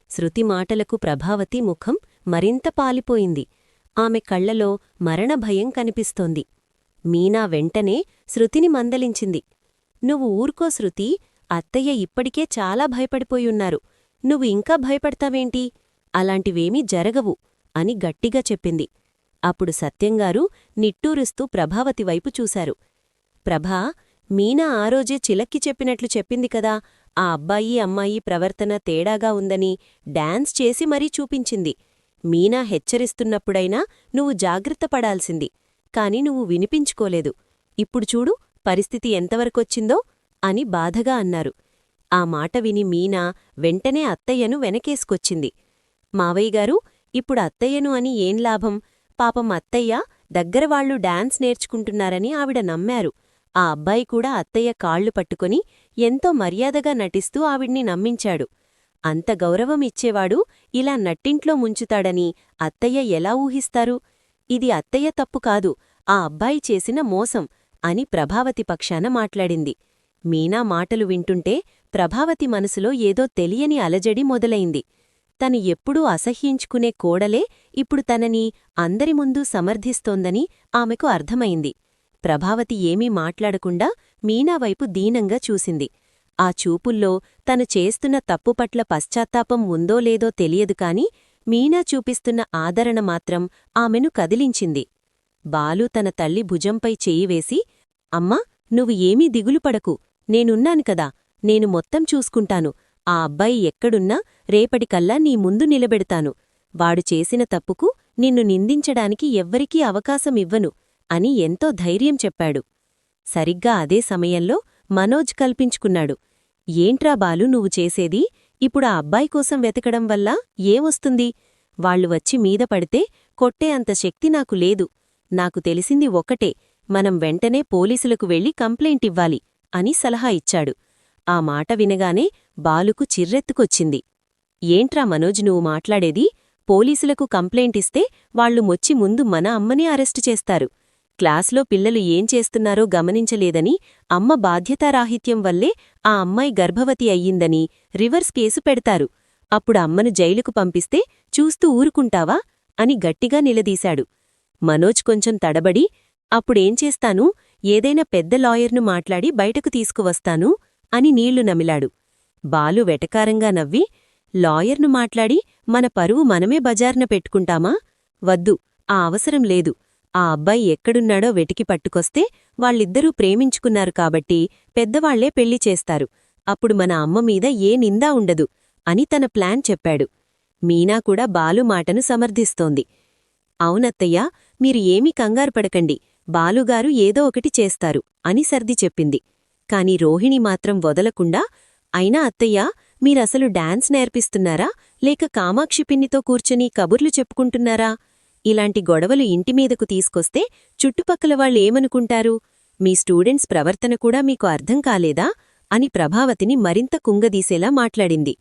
శృతి మాటలకు ప్రభావతి ముఖం మరింత పాలిపోయింది. ఆమె కళ్లలో మరణభయం కనిపిస్తోంది. మీనా వెంటనే శృతిని మందలించింది. నువ్వు ఊరుకో శృతి, అత్తయ్య ఇప్పటికే చాలా భయపడిపోయున్నారు. నువ్వు ఇంకా భయపడతావేంటి? అలాంటివేమీ జరగవు అని గట్టిగా చెప్పింది. అప్పుడు సత్యంగారు నిట్టూరుస్తూ ప్రభావతి వైపు చూశారు. ప్రభా, మీనా ఆ రోజే చిలక్కి చెప్పినట్లు చెప్పింది కదా, ఆ అబ్బాయి అమ్మాయి ప్రవర్తన తేడాగా ఉందని డాన్స్ చేసి మరీ చూపించింది. మీనా హెచ్చరిస్తున్నప్పుడైనా నువ్వు జాగ్రత్త పడాల్సింది. కాని నువ్వు వినిపించుకోలేదు. ఇప్పుడు చూడు పరిస్థితి ఎంతవరకొచ్చిందో అని బాధగా అన్నారు. ఆ మాట విని మీనా వెంటనే అత్తయ్యను వెనకేసుకొచ్చింది. మావయ్యగారు, ఇప్పుడు అత్తయ్యను అని ఏం లాభం? పాపం అత్తయ్య దగ్గరవాళ్లు డాన్స్ నేర్చుకుంటున్నారని ఆవిడ నమ్మారు. ఆ అబ్బాయి కూడా అత్తయ్య కాళ్లు పట్టుకొని ఎంతో మర్యాదగా నటిస్తూ ఆవిడ్ని నమ్మించాడు. అంత గౌరవం ఇచ్చేవాడు ఇలా నట్టింట్లో ముంచుతాడని అత్తయ్య ఎలా ఊహిస్తారు? ఇది అత్తయ్య తప్పు కాదు, ఆ అబ్బాయి చేసిన మోసం అని ప్రభావతి పక్షాన మాట్లాడింది. మీనా మాటలు వింటుంటే ప్రభావతి మనసులో ఏదో తెలియని అలజడి మొదలైంది. తను ఎప్పుడూ అసహ్యించుకునే కోడలే ఇప్పుడు తనని అందరి ముందు సమర్థిస్తోందని ఆమెకు అర్థమైంది. ప్రభావతి ఏమీ మాట్లాడకుండా మీనావైపు దీనంగా చూసింది. ఆ చూపుల్లో తను చేస్తున్న తప్పుపట్ల పశ్చాత్తాపం ఉందో లేదో తెలియదు కాని మీనా చూపిస్తున్న ఆదరణ మాత్రం ఆమెను కదిలించింది. బాలు తన తల్లి భుజంపై చెయ్యివేసి, అమ్మా, నువ్వు ఏమీ దిగులుపడకు, నేనున్నాను కదా, నేను మొత్తం చూసుకుంటాను. ఆ అబ్బాయి ఎక్కడున్నా రేపటికల్లా నీ ముందు నిలబెడతాను. వాడు చేసిన తప్పుకు నిన్ను నిందించడానికి ఎవ్వరికీ అవకాశం ఇవ్వను అని ఎంతో ధైర్యం చెప్పాడు. సరిగ్గా అదే సమయంలో మనోజ్ కల్పించుకున్నాడు. ఏంట్రా బాలు నువ్వు చేసేది? ఇప్పుడు ఆ అబ్బాయి కోసం వెతకడం వల్ల ఏమొస్తుంది? వాళ్లు వచ్చి మీద పడితే కొట్టే అంత శక్తి నాకు లేదు. నాకు తెలిసింది ఒక్కటే, మనం వెంటనే పోలీసులకు వెళ్లి కంప్లైంట్ ఇవ్వాలి అని సలహా ఇచ్చాడు. ఆ మాట వినగానే బాలుకు చిర్రెత్తుకొచ్చింది. ఏంట్రా మనోజ్ నువ్వు మాట్లాడేది? పోలీసులకు కంప్లైంట్ ఇస్తే వాళ్లు మొచ్చి ముందు మన అమ్మనే అరెస్టు చేస్తారు. క్లాస్లో పిల్లలు ఏం చేస్తున్నారో గమనించలేదని, అమ్మ బాధ్యతారాహిత్యం వల్లే ఆ అమ్మాయి గర్భవతి అయ్యిందని రివర్స్ కేసు పెడతారు. అప్పుడు అమ్మను జైలుకు పంపిస్తే చూస్తూ ఊరుకుంటావా అని గట్టిగా నిలదీశాడు. మనోజ్ కొంచెం తడబడి, అప్పుడేం చేస్తాను, ఏదైనా పెద్ద లాయర్ను మాట్లాడి బయటకు తీసుకువస్తాను అని నీళ్లు నమిలాడు. బాలు వెటకారంగా నవ్వి, లాయర్ను మాట్లాడి మన పరువు మనమే బజార్న పెట్టుకుంటామా? వద్దు, ఆ అవసరం లేదు. ఆ అబ్బాయి ఎక్కడున్నాడో వెతికి పట్టుకొస్తే వాళ్ళిద్దరూ ప్రేమించుకున్నారు కాబట్టి పెద్దవాళ్లే పెళ్లి చేస్తారు. అప్పుడు మన అమ్మ మీద ఏ నిందా ఉండదు అని తన ప్లాన్ చెప్పాడు. మీనా కూడా బాలు మాటను సమర్థిస్తోంది. అవునత్తయ్యా, మీరు ఏమీ కంగారుపడకండి, బాలుగారు ఏదో ఒకటి చేస్తారు అని సర్ది చెప్పింది. కాని రోహిణి మాత్రం వదలకుండా, అయినా అత్తయ్యా, మీరసలు డాన్స్ నేర్పిస్తున్నారా లేక కామాక్షి పిన్నితో కూర్చుని కబుర్లు చెప్పుకుంటున్నారా? ఇలాంటి గొడవలు ఇంటిమీదకు తీసుకొస్తే చుట్టుపక్కల వాళ్ళేమనుకుంటారు? మీ స్టూడెంట్స్ ప్రవర్తన కూడా మీకు అర్థం కాలేదా అని ప్రభావతిని మరింత కుంగదీసేలా మాట్లాడింది.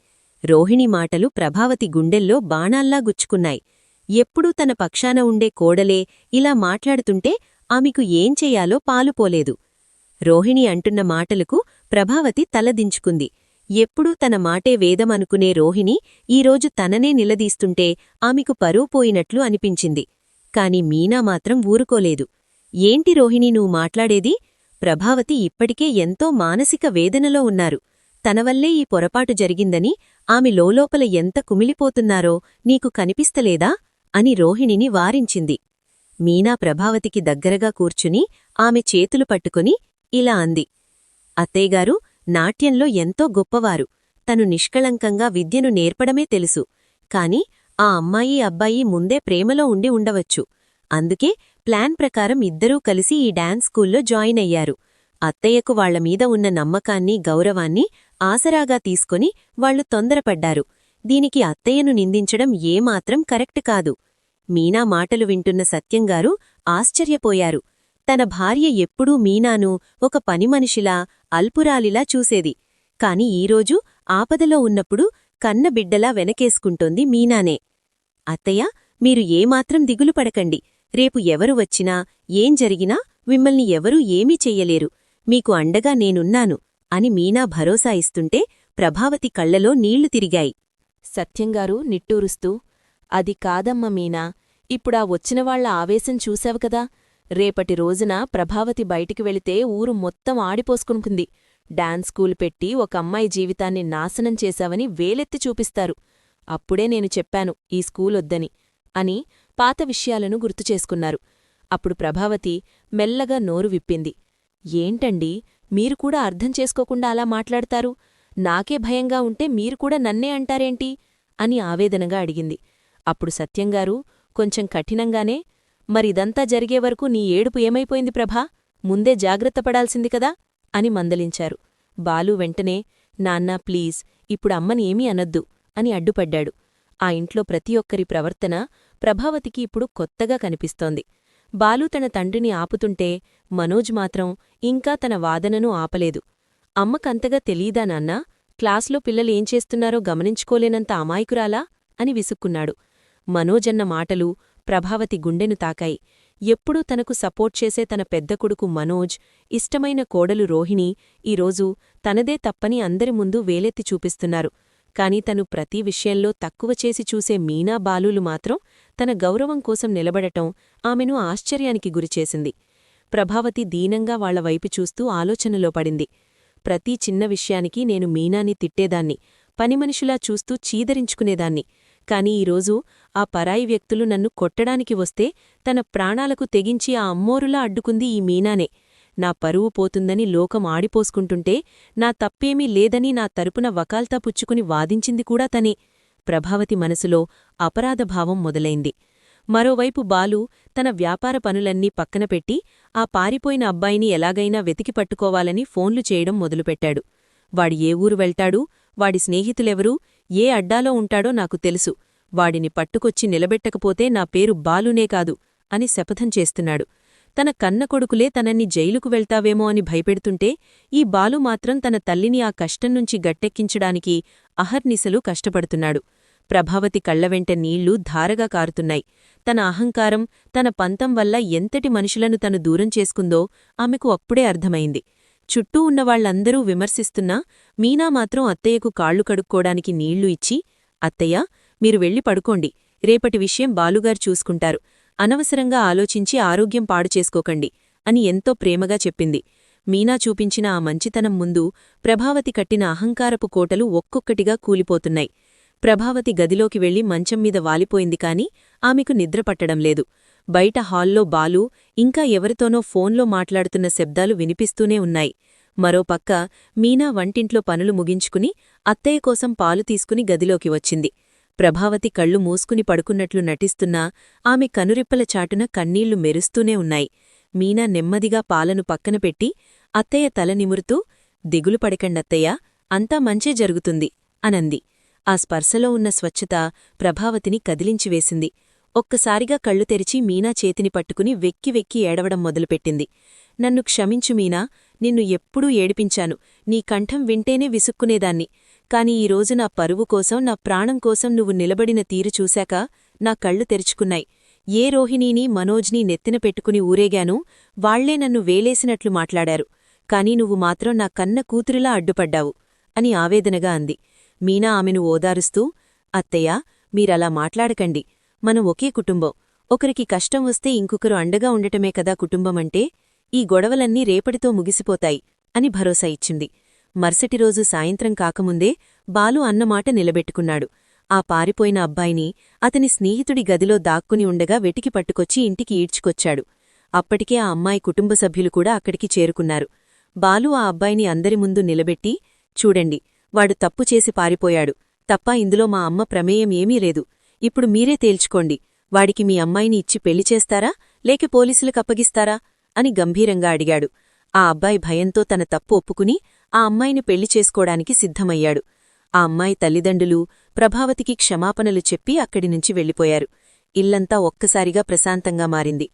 రోహిణి మాటలు ప్రభావతి గుండెల్లో బాణాల్లా గుచ్చుకున్నాయి. ఎప్పుడూ తన పక్షాన ఉండే కోడలే ఇలా మాట్లాడుతుంటే ఆమెకు ఏం చెయ్యాలో పాలుపోలేదు. రోహిణి అంటున్న మాటలకు ప్రభావతి తలదించుకుంది. ఎప్పుడూ తన మాటే వేదమనుకునే రోహిణి ఈరోజు తననే నిలదీస్తుంటే ఆమెకు పరువు పోయినట్లు అనిపించింది. కాని మీనా మాత్రం ఊరుకోలేదు. ఏంటి రోహిణి నువ్వు మాట్లాడేది? ప్రభావతి ఇప్పటికే ఎంతో మానసిక వేదనలో ఉన్నారు. తనవల్లే ఈ పొరపాటు జరిగిందని ఆమె లోలోపల ఎంత కుమిలిపోతున్నారో నీకు కనిపిస్తలేదా అని రోహిణిని వారించింది. మీనా ప్రభావతికి దగ్గరగా కూర్చుని ఆమె చేతులు పట్టుకుని ఇలా అంది. అత్తయ్యగారు నాట్యంలో ఎంతో గొప్పవారు. తను నిష్కళంకంగా విద్యను నేర్పడమే తెలుసు. కాని ఆ అమ్మాయి అబ్బాయి ముందే ప్రేమలో ఉండి ఉండవచ్చు. అందుకే ప్లాన్ ప్రకారం ఇద్దరూ కలిసి ఈ డాన్స్ స్కూల్లో జాయిన్ అయ్యారు. అత్తయ్యకు వాళ్లమీద ఉన్న నమ్మకాన్ని, గౌరవాన్ని ఆసరాగా తీసుకొని వాళ్లు తొందరపడ్డారు. దీనికి అత్తయ్యను నిందించడం ఏమాత్రం కరెక్ట్ కాదు. మీనా మాటలు వింటున్న సత్యంగారు ఆశ్చర్యపోయారు. తన భార్య ఎప్పుడూ మీనాను ఒక పనిమనిషిలా, అల్పురాలిలా చూసేది. కాని ఈరోజు ఆపదలో ఉన్నప్పుడు కన్నబిడ్డలా వెనకేసుకుంటోంది మీనానే. అత్తయ్య, మీరు ఏమాత్రం దిగులు పడకండి. రేపు ఎవరు వచ్చినా, ఏం జరిగినా మిమ్మల్ని ఎవరూ ఏమీ చెయ్యలేరు. మీకు అండగా నేనున్నాను అని మీనా భరోసా ఇస్తుంటే ప్రభావతి కళ్లలో నీళ్లు తిరిగాయి. సత్యంగారు నిట్టూరుస్తూ, అది కాదమ్మ మీనా, ఇప్పుడా వచ్చినవాళ్ల ఆవేశం చూశావు కదా. రేపటి రోజున ప్రభావతి బయటికి వెళితే ఊరు మొత్తం ఆడిపోసుకుంటుంది. డాన్స్ స్కూల్ పెట్టి ఒక అమ్మాయి జీవితాన్ని నాశనం చేశావని వేలెత్తి చూపిస్తారు. అప్పుడే నేను చెప్పాను ఈ స్కూలొద్దని అని పాత విషయాలను గుర్తుచేసుకున్నారు. అప్పుడు ప్రభావతి మెల్లగా నోరు విప్పింది. ఏంటండీ, మీరు కూడా అర్థం చేసుకోకుండా అలా మాట్లాడతారు? నాకే భయంగా ఉంటే మీరు కూడా నన్నే అంటారేంటి అని ఆవేదనగా అడిగింది. అప్పుడు సత్యంగారు కొంచెం కఠినంగానే, మరిదంతా జరిగే వరకు నీ ఏడుపు ఏమైపోయింది ప్రభా? ముందే జాగ్రత్త పడాల్సింది కదా అని మందలించారు. బాలు వెంటనే, నాన్నా ప్లీజ్, ఇప్పుడు అమ్మని ఏమీ అనొద్దు అని అడ్డుపడ్డాడు. ఆ ఇంట్లో ప్రతి ఒక్కరి ప్రవర్తన ప్రభావతికి ఇప్పుడు కొత్తగా కనిపిస్తోంది. బాలు తన తండ్రిని ఆపుతుంటే మనోజ్ మాత్రం ఇంకా తన వాదనను ఆపలేదు. అమ్మకంతగా తెలీదా నాన్నా? క్లాస్లో పిల్లలేం చేస్తున్నారో గమనించుకోలేనంత అమాయకురాలా అని విసుక్కున్నాడు. మనోజన్న మాటలు ప్రభావతి గుండెను తాకాయి. ఎప్పుడూ తనకు సపోర్ట్ చేసే తన పెద్ద కొడుకు మనోజ్, ఇష్టమైన కోడలు రోహిణి ఈరోజు తనదే తప్పని అందరి ముందు వేలెత్తి చూపిస్తున్నారు. కాని తను ప్రతి విషయంలో తక్కువ చేసి చూసే మీనా బాలులు మాత్రం తన గౌరవం కోసం నిలబడటం ఆమెను ఆశ్చర్యానికి గురిచేసింది. ప్రభావతి దీనంగా వాళ్లవైపు చూస్తూ ఆలోచనలో పడింది. ప్రతి చిన్న విషయానికి నేను మీనాని తిట్టేదాన్ని, పనిమనిషిలా చూస్తూ చీదరించుకునేదాన్ని. కాని ఈరోజు ఆ పరాయి వ్యక్తులు నన్ను కొట్టడానికి వస్తే తన ప్రాణాలకు తెగించి ఆ అమ్మోరులా అడ్డుకుంది ఈ మీనానే. నా పరువు పోతుందని లోకం ఆడిపోసుకుంటుంటే నా తప్పేమీ లేదని నా తరపున వకాల్తా పుచ్చుకుని వాదించింది కూడా తనే. ప్రభావతి మనసులో అపరాధభావం మొదలైంది. మరోవైపు బాలు తన వ్యాపార పనులన్నీ పక్కనపెట్టి ఆ పారిపోయిన అబ్బాయిని ఎలాగైనా వెతికి పట్టుకోవాలని ఫోన్లు చేయడం మొదలుపెట్టాడు. వాడి ఏ ఊరు వెళ్తాడూ, వాడి స్నేహితులెవరూ, ఏ అడ్డాలో ఉంటాడో నాకు తెలుసు. వాడిని పట్టుకొచ్చి నిలబెట్టకపోతే నా పేరు బాలునే కాదు అని శపథం చేస్తున్నాడు. తన కన్న కొడుకులే తనన్ని జైలుకు వెళ్తావేమో అని భయపెడుతుంటే ఈ బాలు మాత్రం తన తల్లిని ఆ కష్టం నుంచి గట్టెక్కించడానికి అహర్నిశలు కష్టపడుతున్నాడు. ప్రభావతి కళ్లవెంట నీళ్లు ధారగా కారుతున్నాయి. తన అహంకారం, తన పంతం వల్ల ఎంతటి మనుషులను తను దూరం చేసుకుందో ఆమెకు అప్పుడే అర్థమైంది. చుట్టూ ఉన్నవాళ్లందరూ విమర్శిస్తున్నా మీనా మాత్రం అత్తయ్యకు కాళ్లు కడుక్కోడానికి నీళ్లు ఇచ్చి, అత్తయ్యా, మీరు వెళ్ళి పడుకోండి. రేపటి విషయం బాలుగారు చూసుకుంటారు. అనవసరంగా ఆలోచించి ఆరోగ్యం పాడు చేసుకోకండి అని ఎంతో ప్రేమగా చెప్పింది. మీనా చూపించిన ఆ మంచితనం ముందు ప్రభావతి కట్టిన అహంకారపు కోటలు ఒక్కొక్కటిగా కూలిపోతున్నాయి. ప్రభావతి గదిలోకి వెళ్లి మంచంమీద వాలిపోయింది కాని ఆమెకు నిద్రపట్టడం లేదు. బయట హాల్లో బాలు ఇంకా ఎవరితోనో ఫోన్లో మాట్లాడుతున్న శబ్దాలు వినిపిస్తూనే ఉన్నాయి. మరోపక్క మీనా వంటింట్లో పనులు ముగించుకుని అత్తయ్య కోసం పాలు తీసుకుని గదిలోకి వచ్చింది. ప్రభావతి కళ్ళు మూసుకుని పడుకున్నట్లు నటిస్తున్నా ఆమె కనురెప్పల చాటున కన్నీళ్లు మెరుస్తూనే ఉన్నాయి. మీనా నెమ్మదిగా పాలను పక్కన పెట్టి అత్తయ్య తల నిమురుతూ, దిగులు పడకండత్తయ్యా, అంతా మంచే జరుగుతుంది అనంది. ఆ స్పర్శలో ఉన్న స్వచ్ఛత ప్రభావతిని కదిలించివేసింది. ఒక్కసారిగా కళ్ళు తెరిచి మీనా చేతిని పట్టుకుని వెక్కి వెక్కి ఏడవడం మొదలుపెట్టింది. నన్ను క్షమించు మీనా, నిన్ను ఎప్పుడూ ఏడిపించాను. నీ కంఠం వింటేనే విసుక్కునేదాన్ని. కాని ఈరోజు నా పరువు కోసం, నా ప్రాణం కోసం నువ్వు నిలబడిన తీరు చూశాక నా కళ్ళు తెరుచుకున్నాయి. ఏ రోహిణీని, మనోజ్ని నెత్తిన పెట్టుకుని ఊరేగానూ వాళ్లే నన్ను వేలేసినట్లు మాట్లాడారు. కాని నువ్వు మాత్రం నా కన్న కూతురిలా అడ్డుపడ్డావు అని ఆవేదనగా అంది. మీనా ఆమెను ఓదారుస్తూ, అత్తయ్యా, మీరలా మాట్లాడకండి. మనం ఒకే కుటుంబం. ఒకరికి కష్టం వస్తే ఇంకొకరు అండగా ఉండటమే కదా కుటుంబమంటే. ఈ గొడవలన్నీ రేపటితో ముగిసిపోతాయి అని భరోసా ఇచ్చింది. మర్సటిరోజు సాయంత్రం కాకముందే బాలు అన్నమాట నిలబెట్టుకున్నాడు. ఆ పారిపోయిన అబ్బాయిని అతని స్నేహితుడి గదిలో దాక్కుని ఉండగా వెటికి పట్టుకొచ్చి ఇంటికి ఈడ్చుకొచ్చాడు. అప్పటికే ఆ అమ్మాయి కుటుంబ సభ్యులు కూడా అక్కడికి చేరుకున్నారు. బాలు ఆ అబ్బాయిని అందరి ముందు నిలబెట్టి, చూడండి, వాడు తప్పు చేసి పారిపోయాడు తప్ప ఇందులో మా అమ్మ ప్రమేయం ఏమీ లేదు. ఇప్పుడు మీరే తేల్చుకోండి. వాడికి మీ అమ్మాయిని ఇచ్చి పెళ్లి చేస్తారా, లేక పోలీసులకప్పగిస్తారా అని గంభీరంగా అడిగాడు. ఆ అబ్బాయి భయంతో తన తప్పు ఒప్పుకుని ఆ అమ్మాయిని పెళ్లి చేసుకోవడానికి సిద్ధమయ్యాడు. ఆ అమ్మాయి తల్లిదండ్రులు ప్రభావతికి క్షమాపణలు చెప్పి అక్కడినుంచి వెళ్ళిపోయారు. ఇల్లంతా ఒక్కసారిగా ప్రశాంతంగా మారింది.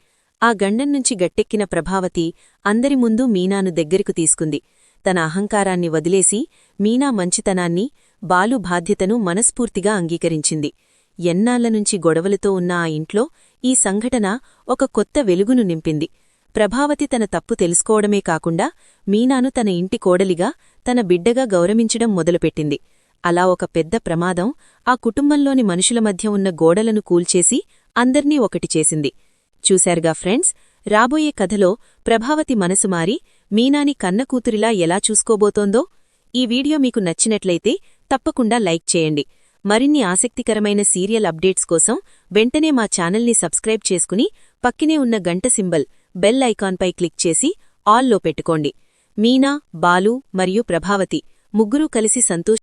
ఆ గండం నుంచి గట్టెక్కిన ప్రభావతి అందరి ముందు మీనాను దగ్గరకు తీసుకుంది. తన అహంకారాన్ని వదిలేసి మీనా మంచితనాన్ని, బాలు బాధ్యతను మనస్ఫూర్తిగా అంగీకరించింది. ఎన్నాళ్లనుంచి గొడవలతో ఉన్న ఆ ఇంట్లో ఈ సంఘటన ఒక కొత్త వెలుగును నింపింది. ప్రభావతి తన తప్పు తెలుసుకోవడమే కాకుండా మీనాను తన ఇంటి కోడలిగా, తన బిడ్డగా గౌరవించడం మొదలుపెట్టింది. అలా ఒక పెద్ద ప్రమాదం ఆ కుటుంబంలోని మనుషుల మధ్య ఉన్న గోడలను కూల్చేసి అందర్నీ ఒకటి చేసింది. చూశారుగా ఫ్రెండ్స్, రాబోయే కథలో ప్రభావతి మనసు మారి మీనాని కన్నకూతురిలా ఎలా చూసుకోబోతోందో. ఈ వీడియో మీకు నచ్చినట్లయితే తప్పకుండా లైక్ చేయండి. మరిన్ని ఆసక్తికరమైన సీరియల్ అప్డేట్స్ కోసం వెంటనే మా ఛానల్ని సబ్స్క్రైబ్ చేసుకుని పక్కనే ఉన్న గంట సింబల్ బెల్ ఐకాన్పై క్లిక్ చేసి ఆల్లో పెట్టుకోండి. మీనా, బాలు మరియు ప్రభావతి ముగ్గురూ కలిసి